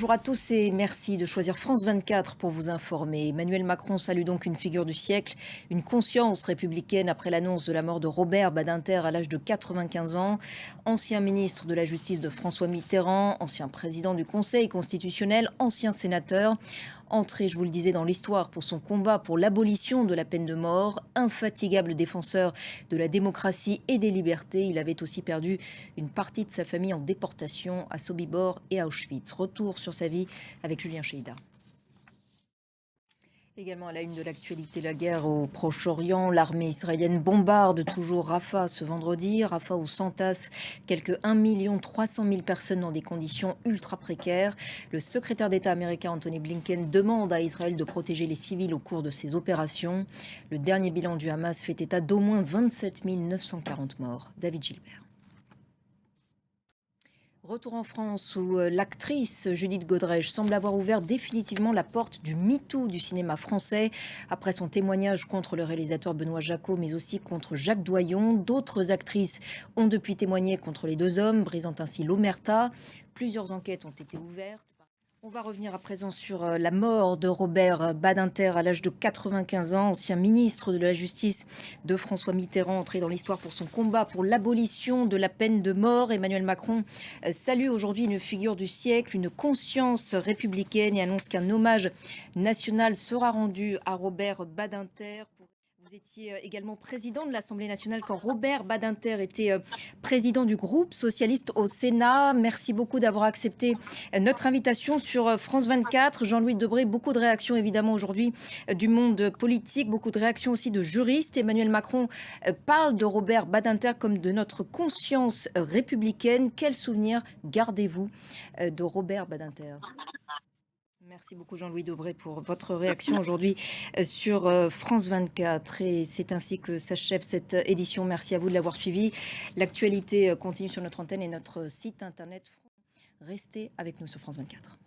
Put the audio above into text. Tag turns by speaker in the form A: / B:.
A: Bonjour à tous et merci de choisir France 24 pour vous informer. Emmanuel Macron salue donc une figure du siècle, une conscience républicaine après l'annonce de la mort de Robert Badinter à l'âge de 95 ans. Ancien ministre de la Justice de François Mitterrand, ancien président du Conseil constitutionnel, ancien sénateur. Entré, je vous le disais, dans l'histoire pour son combat pour l'abolition de la peine de mort, infatigable défenseur de la démocratie et des libertés. Il avait aussi perdu une partie de sa famille en déportation à Sobibor et à Auschwitz. Retour sur sa vie avec Julien Cheida. Également à la une de l'actualité, la guerre au Proche-Orient. L'armée israélienne bombarde toujours Rafah ce vendredi. Rafah où s'entassent quelques 1 300 000 personnes dans des conditions ultra précaires. Le secrétaire d'État américain Anthony Blinken demande à Israël de protéger les civils au cours de ces opérations. Le dernier bilan du Hamas fait état d'au moins 27 940 morts. David Gilbert. Retour en France où l'actrice Judith Godrèche semble avoir ouvert définitivement la porte du MeToo du cinéma français. Après son témoignage contre le réalisateur Benoît Jacquot, mais aussi contre Jacques Doyon, d'autres actrices ont depuis témoigné contre les deux hommes, brisant ainsi l'omerta. Plusieurs enquêtes ont été ouvertes. On va revenir à présent sur la mort de Robert Badinter à l'âge de 95 ans, ancien ministre de la Justice de François Mitterrand, entré dans l'histoire pour son combat pour l'abolition de la peine de mort. Emmanuel Macron salue aujourd'hui une figure du siècle, une conscience républicaine et annonce qu'un hommage national sera rendu à Robert Badinter. Vous étiez également président de l'Assemblée nationale quand Robert Badinter était président du groupe socialiste au Sénat. Merci beaucoup d'avoir accepté notre invitation sur France 24. Jean-Louis Debré, beaucoup de réactions évidemment aujourd'hui du monde politique, beaucoup de réactions aussi de juristes. Emmanuel Macron parle de Robert Badinter comme de notre conscience républicaine. Quel souvenir gardez-vous de Robert Badinter ? Merci beaucoup Jean-Louis Debré pour votre réaction aujourd'hui sur France 24. Et c'est ainsi que s'achève cette édition. Merci à vous de l'avoir suivi. L'actualité continue sur notre antenne et notre site internet. Restez avec nous sur France 24.